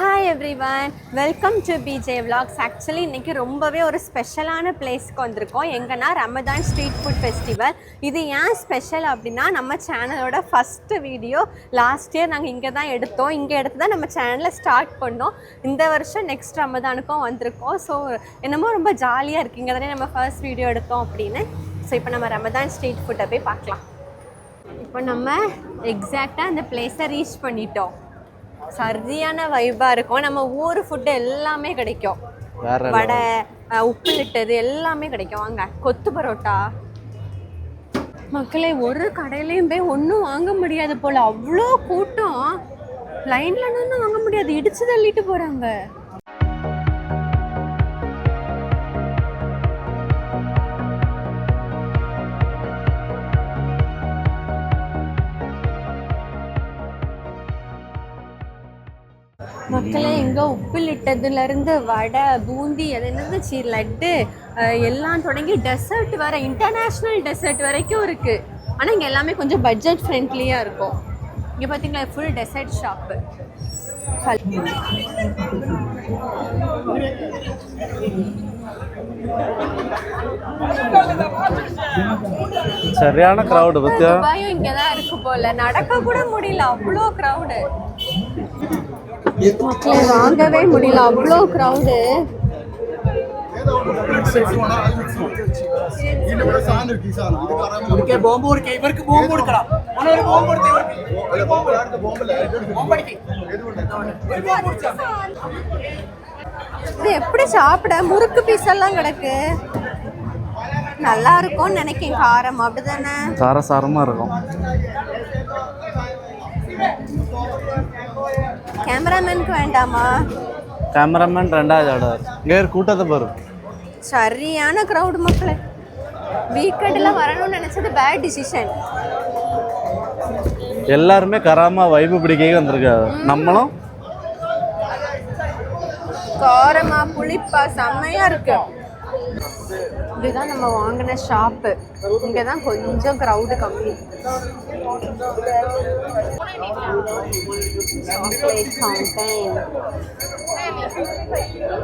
Hi everyone, welcome to BJ Vlogs. Actually இன்னைக்கு ரொம்பவே ஒரு ஸ்பெஷலான பிளேஸ்க்கு வந்திருக்கோம். எங்கன்னா ரமதான் ஸ்ட்ரீட் ஃபுட் ஃபெஸ்டிவல். இது ஏன் ஸ்பெஷல் அப்படின்னா நம்ம சேனலோட ஃபர்ஸ்ட் வீடியோ லாஸ்ட் இயர் நாங்கள் இங்கே தான் எடுத்தோம். இங்கே எடுத்து தான் நம்ம சேனலை ஸ்டார்ட் பண்ணோம். இந்த வருஷம் நெக்ஸ்ட் ரமதானுக்கும் வந்திருக்கோம். ஸோ என்னமோ ரொம்ப ஜாலியாக இருக்குது. இங்கே தானே நம்ம ஃபர்ஸ்ட் வீடியோ எடுத்தோம் அப்படின்னு. ஸோ இப்போ நம்ம ரமதான் ஸ்ட்ரீட் ஃபுட்டை போய் பார்க்கலாம். இப்போ நம்ம எக்ஸாக்டாக அந்த பிளேஸை ரீச் பண்ணிட்டோம். சரியான வைபாக இருக்கும். நம்ம ஊர் ஃபுட்டு எல்லாமே கிடைக்கும். வடை, உப்புலிட்டது எல்லாமே கிடைக்கும். வாங்க, கொத்து பரோட்டா. மக்களே, ஒரு கடையிலையும் போய் ஒன்றும் வாங்க முடியாது போல். அவ்வளோ கூட்டம். லைனில் நின்று வாங்க முடியாது, இடிச்சு தள்ளிட்டு போகிறாங்க. மக்களே, இங்கே உப்புலிட்டதுலேருந்து வடை, பூந்தி, அது என்னது லட்டு எல்லாம் தொடங்கி டெசர்ட் வேறு, இன்டர்நேஷ்னல் டெசர்ட் வரைக்கும் இருக்குது. ஆனால் இங்கே எல்லாமே கொஞ்சம் பட்ஜெட் ஃப்ரெண்ட்லியாக இருக்கும். இங்கே பார்த்தீங்களா, ஃபுல் டெசர்ட் ஷாப்பு. சரியான கிரவுடு. துபாயும் இங்கே தான் இருக்கு போல. நடக்க கூட முடியல, அவ்வளோ கிரவுடு. மக்களே, வாங்கவே முடியல, அவ்வளோ க்ரௌடு. இது எப்படி சாப்பிட? முறுக்கு பீஸ் எல்லாம் கிடக்கு. நல்லா இருக்கும்னு நினைக்கிறேன். காரம் அப்படிதானே? காரசாரமா இருக்கும். கேமராமேனுக்கு வேண்டாமா? கேமராமேன் ரெண்டாவது ஆர்டர். இங்கே கூட்டத்தை பாரு. சரியான க்ரௌடு மக்களே. வீக்கெண்டில் வரணும்னு நினச்சது பேட் டிசிஷன். எல்லாருமே கராமா வைப்பு பிடிக்க வந்திருக்காரு. நம்மளும் காரமா புளிப்பா செம்மையா இருக்கு. இதுதான் நம்ம வாங்கின ஷாப்பு. இங்கே தான் கொஞ்சம் க்ரௌடு கம்மி. சாக்லேட் ஃபவுண்டைன்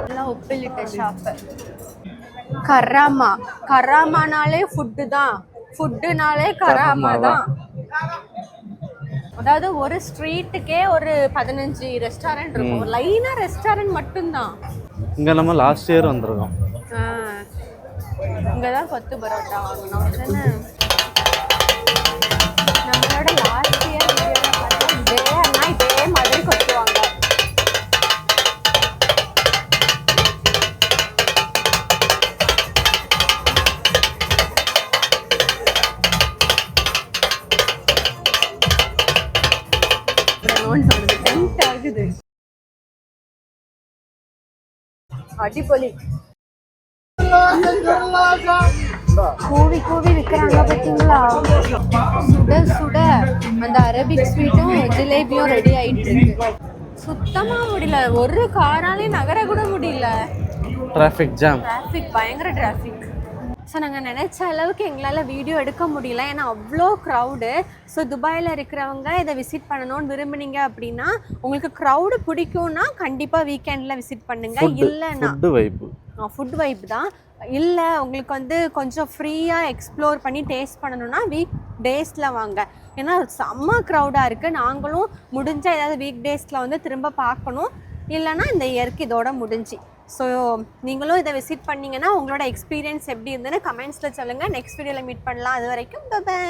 எல்லாம் உப்பிலிட்ட ஷாப்பு. கராமானாலே ஃபுட்டு தான். ஃபுட்டுனாலே கராமா தான். அதாவது ஒரு ஸ்ட்ரீட்டுக்கே ஒரு 15 ரெஸ்டாரண்ட் இருக்கும். லைனா ரெஸ்டாரண்ட் மட்டும்தான். இங்க நம்ம லாஸ்ட் இயர் வந்திருக்கோம். இங்கே தான் கொத்து பரோட்டா வாங்கினோம். நம்மளோட லாஸ்ட் இயர் இதே மாதிரி கொத்துவாங்க. ஆகுது. அடிப்பொலி. கூவி கூவி விற்கிறாங்க பார்த்தீங்களா? சுட சுட அந்த அரபிக் ஸ்வீட்டும் ஜிலேபியும் ரெடி ஆயிட்டு இருக்கு. சுத்தமா முடியல, ஒரு காராலே நகர கூட முடியல. Traffic jam. பயங்கர டிராஃபிக். ஸோ நாங்கள் நினச்ச அளவுக்கு எங்களால் வீடியோ எடுக்க முடியல, ஏன்னா அவ்வளோ க்ரௌடு. ஸோ துபாயில் இருக்கிறவங்க இதை விசிட் பண்ணணும்னு விரும்புனீங்க அப்படின்னா, உங்களுக்கு க்ரௌடு பிடிக்கும்னா கண்டிப்பாக வீக்கெண்டில் விசிட் பண்ணுங்கள். இல்லைன்னா ஃபுட் வைப் தான். இல்லை உங்களுக்கு வந்து கொஞ்சம் ஃப்ரீயாக எக்ஸ்ப்ளோர் பண்ணி டேஸ்ட் பண்ணணுன்னா வீக் டேஸில் வாங்க. ஏன்னா செம்ம க்ரௌடாக இருக்குது. நாங்களும் முடிஞ்சால் ஏதாவது வீக் டேஸில் வந்து திரும்ப பார்க்கணும். இல்லைனா இந்த இயர்க்கு இதோட முடிஞ்சு. ஸோ நீங்களும் இதை விசிட் பண்ணிங்கன்னா உங்களோட எக்ஸ்பீரியன்ஸ் எப்படி இருந்துன்னு கமெண்ட்ஸில் சொல்லுங்கள். நெக்ஸ்ட் வீடியோவில் மீட் பண்ணலாம். அது வரைக்கும் பை.